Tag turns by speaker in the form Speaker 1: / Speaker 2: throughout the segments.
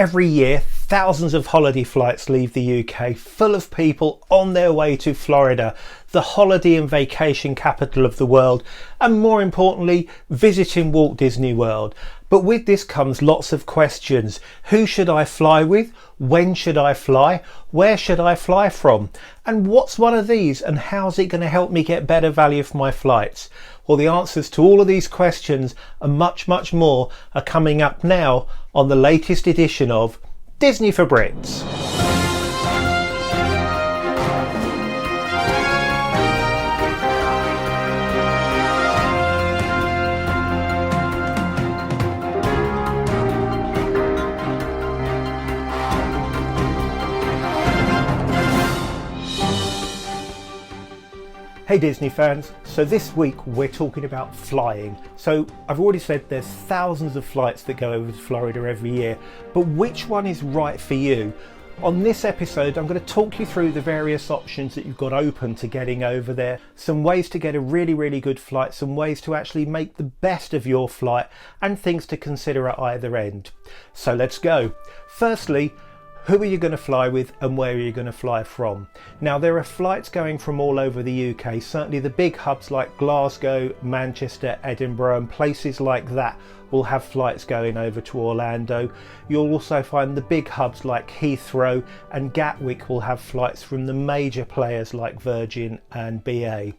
Speaker 1: Every year, thousands of holiday flights leave the UK, full of people on their way to Florida, the holiday and vacation capital of the world, and more importantly, visiting Walt Disney World. But with this comes lots of questions. Who should I fly with? When should I fly? Where should I fly from? And what's one of these, and how's it going to help me get better value for my flights? Well, the answers to all of these questions and much more are coming up now on the latest edition of Disney for Brits. Hey Disney fans, so this week we're talking about flying. So I've already said there's thousands of flights that go over to Florida every year, but which one is right for you? On this episode I'm going to talk you through the various options that you've got open to getting over there, some ways to get a really good flight, some ways to actually make the best of your flight, and things to consider at either end. So let's go. Firstly, who are you going to fly with and where are you going to fly from? Now there are flights going from all over the UK, certainly the big hubs like Glasgow, Manchester, Edinburgh and places like that will have flights going over to Orlando. You'll also find the big hubs like Heathrow and Gatwick will have flights from the major players like Virgin and BA.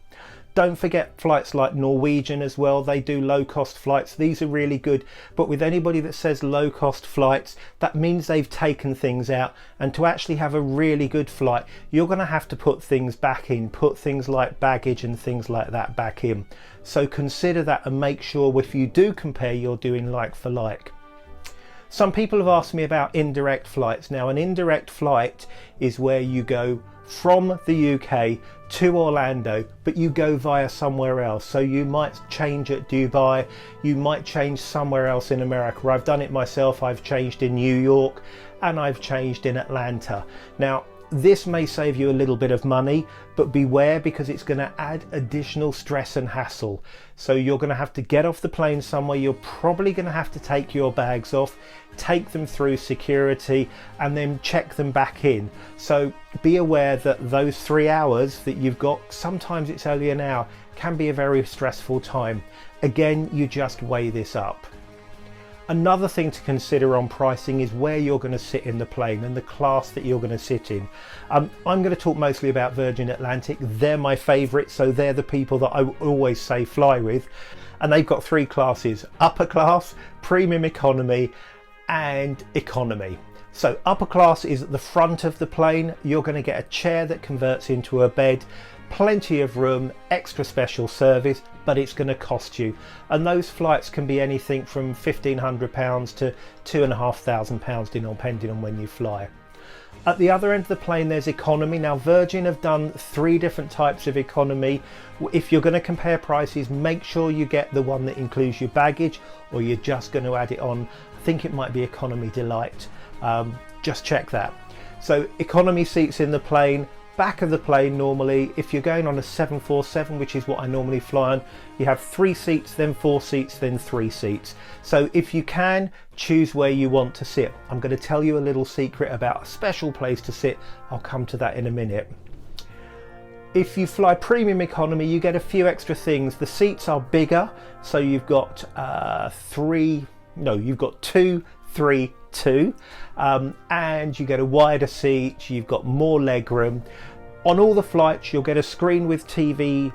Speaker 1: Don't forget flights like Norwegian as well, they do low cost flights. These are really good, but with anybody that says low cost flights, that means they've taken things out, and to actually have a really good flight, you're going to have to put things back in, put things like baggage and things like that back in. So consider that and make sure if you do compare, you're doing like for like. Some people have asked me about indirect flights. Now an indirect flight is where you go from the UK to Orlando, but you go via somewhere else. So you might change at Dubai, you might change somewhere else in America. I've done it myself. I've changed in New York and I've changed in Atlanta. Now this may save you a little bit of money, but beware because it's going to add additional stress and hassle. So you're going to have to get off the plane somewhere, you're probably going to have to take your bags off, take them through security and then check them back in. So be aware that those 3 hours that you've got, sometimes it's only an hour, can be a very stressful time. Again, you just weigh this up. Another thing to consider on pricing is where you're going to sit in the plane and the class that you're going to sit in. I'm going to talk mostly about Virgin Atlantic. They're my favourite, so they're the people that I always say fly with. And they've got three classes: upper class, premium economy and economy. So upper class is at the front of the plane. You're going to get a chair that converts into a bed, plenty of room, extra special service, but it's going to cost you. And those flights can be anything from £1,500 to £2,500 depending on when you fly. At the other end of the plane there's economy. Now Virgin have done 3 different types of economy. If you're going to compare prices, make sure you get the one that includes your baggage, or you're just going to add it on. I think it might be Economy Delight. Just check that. So economy seats in the plane, back of the plane normally. If you're going on a 747, which is what I normally fly on, you have 3 seats, then 4 seats, then 3 seats. So if you can, choose where you want to sit. I'm going to tell you a little secret about a special place to sit. I'll come to that in a minute. If you fly premium economy, you get a few extra things. The seats are bigger, so you've got 2, 3, 2, and you get a wider seat, you've got more legroom. On all the flights you'll get a screen with TV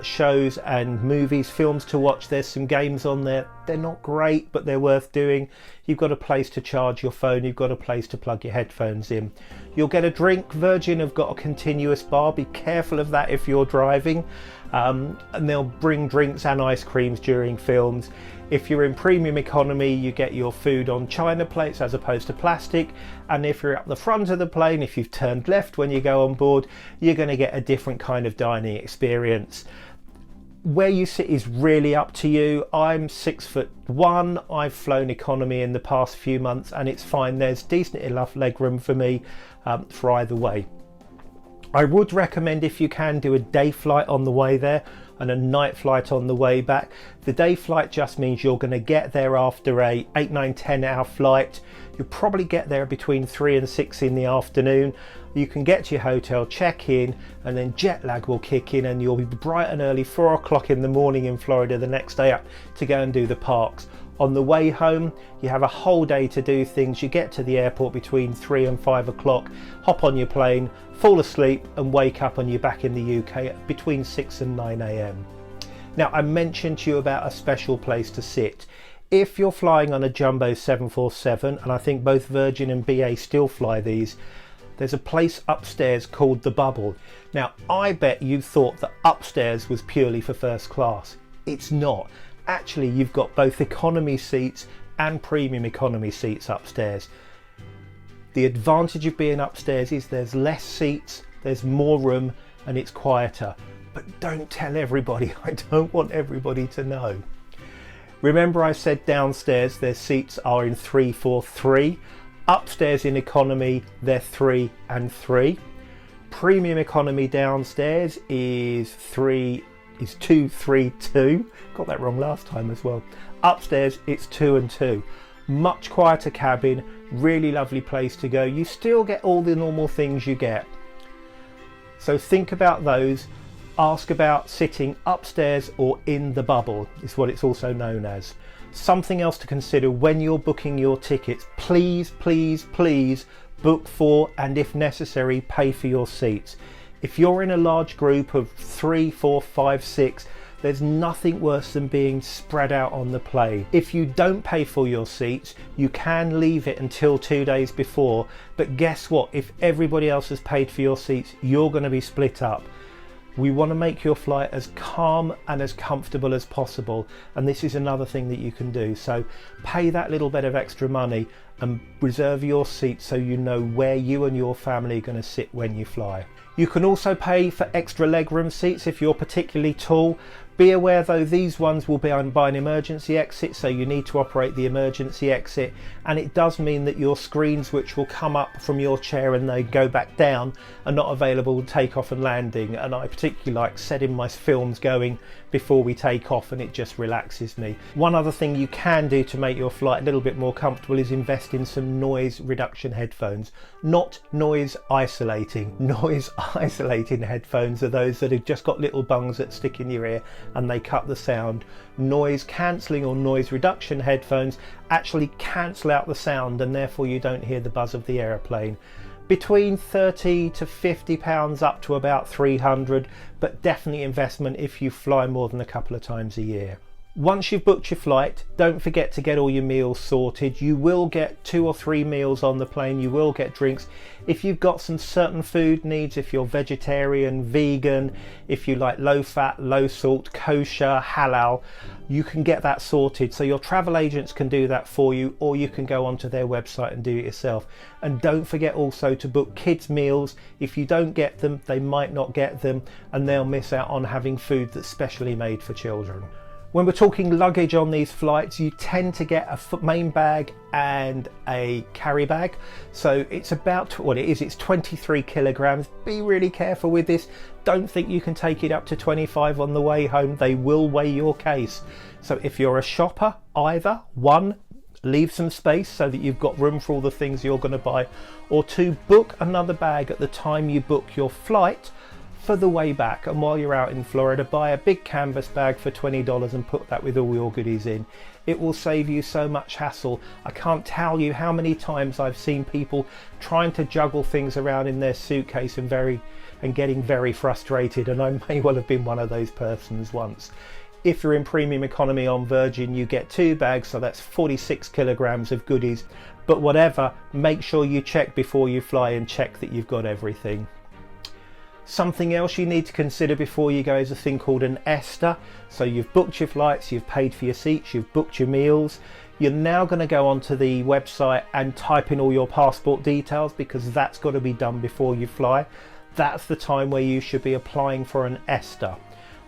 Speaker 1: shows and movies, films to watch. There's some games on there. They're not great, but they're worth doing. You've got a place to charge your phone, you've got a place to plug your headphones in. You'll get a drink. Virgin have got a continuous bar, be careful of that if you're driving, and they'll bring drinks and ice creams during films. If you're in premium economy, you get your food on china plates as opposed to plastic, and if you're at the front of the plane, if you've turned left when you go on board, you're going to get a different kind of dining experience. Where you sit is really up to you. I'm 6'1", I've flown economy in the past few months and it's fine. There's decent enough legroom for me for either way. I would recommend, if you can, do a day flight on the way there and a night flight on the way back. The day flight just means you're going to get there after a 8, 9, 10 hour flight. You'll probably get there between 3 and 6 in the afternoon. You can get to your hotel, check in, and then jet lag will kick in and you'll be bright and early 4 o'clock in the morning in Florida the next day up to go and do the parks. On the way home, you have a whole day to do things. You get to the airport between 3 and 5 o'clock, hop on your plane, fall asleep and wake up and you're back in the UK at between 6 and 9 a.m. Now, I mentioned to you about a special place to sit. If you're flying on a Jumbo 747, and I think both Virgin and BA still fly these, there's a place upstairs called the Bubble. Now, I bet you thought that upstairs was purely for first class. It's not. Actually, you've got both economy seats and premium economy seats upstairs. The advantage of being upstairs is there's less seats, there's more room, and it's quieter. But don't tell everybody. I don't want everybody to know. Remember I said downstairs their seats are in 3, 4, 3. Upstairs in economy they're 3 and 3. Premium economy downstairs is 2, 3, 2. Got that wrong last time as well. Upstairs it's 2 and 2. Much quieter cabin, really lovely place to go. You still get all the normal things you get. So think about those. Ask about sitting upstairs or in the Bubble, is what it's also known as. Something else to consider when you're booking your tickets, please, please, please book for, and if necessary, pay for your seats. If you're in a large group of 3, 4, 5, 6, there's nothing worse than being spread out on the plane. If you don't pay for your seats, you can leave it until 2 days before, but guess what? If everybody else has paid for your seats, you're going to be split up. We want to make your flight as calm and as comfortable as possible, and this is another thing that you can do. So pay that little bit of extra money and reserve your seat so you know where you and your family are going to sit when you fly. You can also pay for extra legroom seats if you're particularly tall. Be aware though, these ones will be by an emergency exit, so you need to operate the emergency exit, and it does mean that your screens which will come up from your chair and they go back down are not available to take off and landing, and I particularly like setting my films going before we take off, and it just relaxes me. One other thing you can do to make your flight a little bit more comfortable is invest in some noise reduction headphones. Not noise isolating. Noise isolating headphones are those that have just got little bungs that stick in your ear and they cut the sound. Noise cancelling or noise reduction headphones actually cancel out the sound, and therefore you don't hear the buzz of the aeroplane. Between £30 to £50 up to about 300, but definitely investment if you fly more than a couple of times a year. Once you've booked your flight, don't forget to get all your meals sorted. You will get 2 or 3 meals on the plane, you will get drinks. If you've got some certain food needs, if you're vegetarian, vegan, if you like low fat, low salt, kosher, halal, you can get that sorted. So your travel agents can do that for you, or you can go onto their website and do it yourself. And don't forget also to book kids meals. If you don't get them, they might not get them and they'll miss out on having food that's specially made for children. When we're talking luggage on these flights, you tend to get a main bag and a carry bag. So it's about what it is, it's 23 kilograms. Be really careful with this. Don't think you can take it up to 25 on the way home. They will weigh your case. So if you're a shopper, either 1, leave some space so that you've got room for all the things you're going to buy, or 2, book another bag at the time you book your flight for the way back. And while you're out in Florida, buy a big canvas bag for $20 and put that with all your goodies in. It will save you so much hassle. I can't tell you how many times I've seen people trying to juggle things around in their suitcase and getting very frustrated, and I may well have been one of those persons once. If you're in premium economy on Virgin, you get 2 bags, so that's 46 kilograms of goodies. But whatever, make sure you check before you fly and check that you've got everything. Something else you need to consider before you go is a thing called an ESTA. So you've booked your flights, you've paid for your seats, you've booked your meals. You're now going to go onto the website and type in all your passport details, because that's got to be done before you fly. That's the time where you should be applying for an ESTA.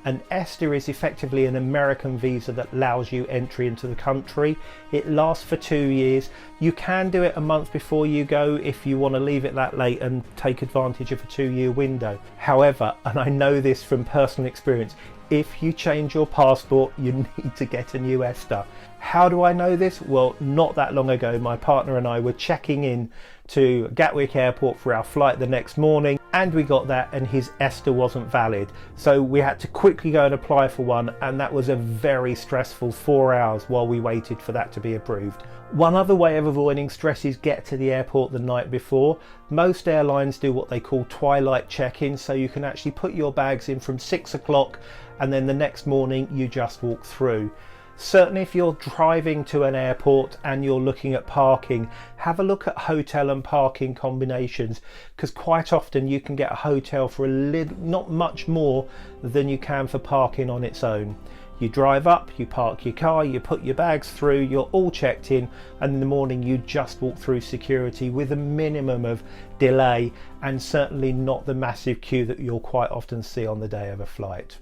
Speaker 1: An ESTA is effectively an American visa that allows you entry into the country. It lasts for 2 years. You can do it a month before you go if you want to leave it that late and take advantage of a 2-year window. However, and I know this from personal experience, if you change your passport, you need to get a new ESTA. How do I know this? Well, not that long ago, my partner and I were checking in to Gatwick Airport for our flight the next morning, and we got that and his ESTA wasn't valid. So we had to quickly go and apply for one, and that was a very stressful 4 hours while we waited for that to be approved. One other way of avoiding stress is get to the airport the night before. Most airlines do what they call twilight check-in, so you can actually put your bags in from 6 o'clock and then the next morning you just walk through. Certainly if you're driving to an airport and you're looking at parking, have a look at hotel and parking combinations, because quite often you can get a hotel for not much more than you can for parking on its own. You drive up, you park your car, you put your bags through, you're all checked in, and in the morning you just walk through security with a minimum of delay, and certainly not the massive queue that you'll quite often see on the day of a flight.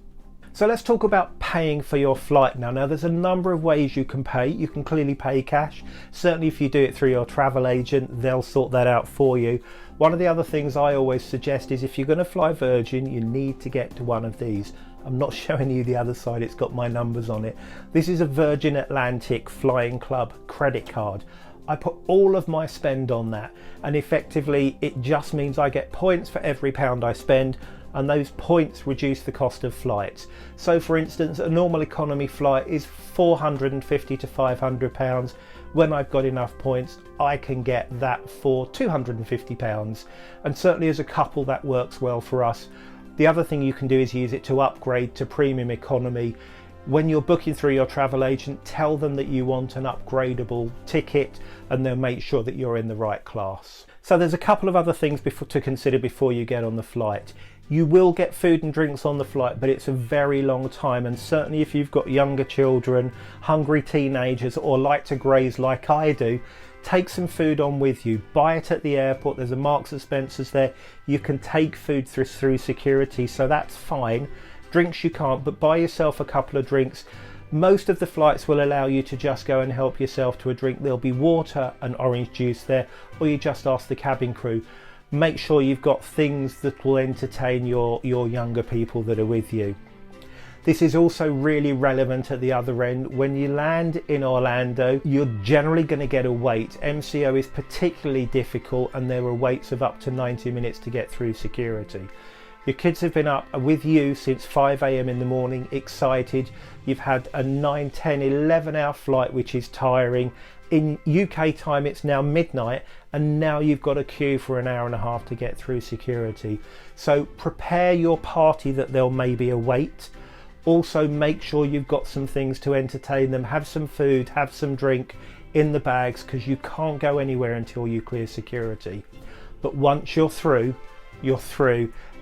Speaker 1: So let's talk about paying for your flight now. Now there's a number of ways you can pay. You can clearly pay cash. Certainly if you do it through your travel agent, they'll sort that out for you. One of the other things I always suggest is if you're going to fly Virgin, you need to get to one of these. I'm not showing you the other side, it's got my numbers on it. This is a Virgin Atlantic Flying Club credit card. I put all of my spend on that, and effectively it just means I get points for every pound I spend, and those points reduce the cost of flights. So for instance, a normal economy flight is £450 to £500. When I've got enough points, I can get that for £250, and certainly as a couple that works well for us. The other thing you can do is use it to upgrade to premium economy. When you're booking through your travel agent, tell them that you want an upgradable ticket, and they'll make sure that you're in the right class. So there's a couple of other things to consider before you get on the flight. You will get food and drinks on the flight, but it's a very long time, and certainly if you've got younger children, hungry teenagers, or like to graze like I do, take some food on with you. Buy it at the airport. There's a Marks and Spencer's there. You can take food through security, so that's fine. Drinks you can't, but buy yourself a couple of drinks. Most of the flights will allow you to just go and help yourself to a drink. There'll be water and orange juice there, or you just ask the cabin crew. Make sure you've got things that will entertain your younger people that are with you. This is also really relevant at the other end. When you land in Orlando, you're generally going to get a wait. MCO is particularly difficult, and there are waits of up to 90 minutes to get through security. Your kids have been up with you since 5 a.m. in the morning, excited. You've had a 9, 10, 11 hour flight, which is tiring. In UK time, it's now midnight, and now you've got a queue for an hour and a half to get through security. So prepare your party that there'll maybe a wait. Also make sure you've got some things to entertain them. Have some food, have some drink in the bags, because you can't go anywhere until you clear security. But once you're through,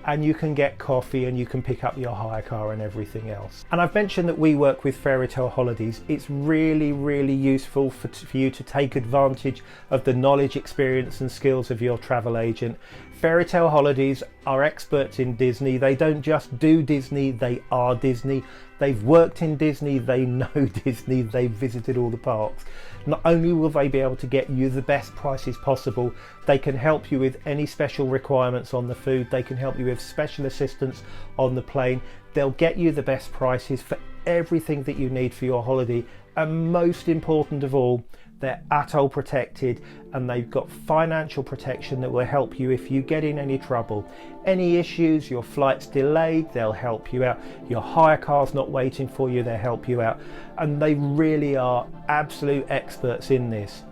Speaker 1: and you can get coffee and you can pick up your hire car and everything else. And I've mentioned that we work with Fairytale Holidays. It's really, really useful for you to take advantage of the knowledge, experience and skills of your travel agent. Fairytale Holidays are experts in Disney. They don't just do Disney, they are Disney. They've worked in Disney, they know Disney, they've visited all the parks. Not only will they be able to get you the best prices possible, they can help you with any special requirements on the food, they can help you with special assistance on the plane. They'll get you the best prices for everything that you need for your holiday, and most important of all, they're ATOL protected, and they've got financial protection that will help you if you get in any trouble. Any issues, your flight's delayed, they'll help you out. Your hire car's not waiting for you, they'll help you out. And they really are absolute experts in this.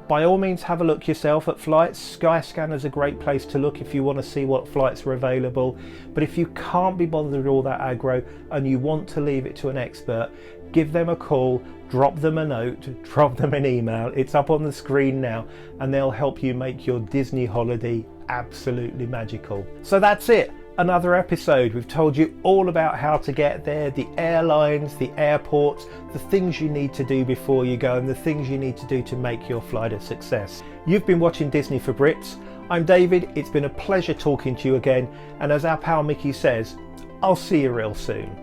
Speaker 1: By all means, have a look yourself at flights. Skyscanner's a great place to look if you want to see what flights are available. But if you can't be bothered with all that aggro and you want to leave it to an expert, give them a call, drop them a note, drop them an email. It's up on the screen now, and they'll help you make your Disney holiday absolutely magical. So that's it. Another episode. We've told you all about how to get there, the airlines, the airports, the things you need to do before you go, and the things you need to do to make your flight a success. You've been watching Disney for Brits. I'm David. It's been a pleasure talking to you again, and as our pal Mickey says, I'll see you real soon.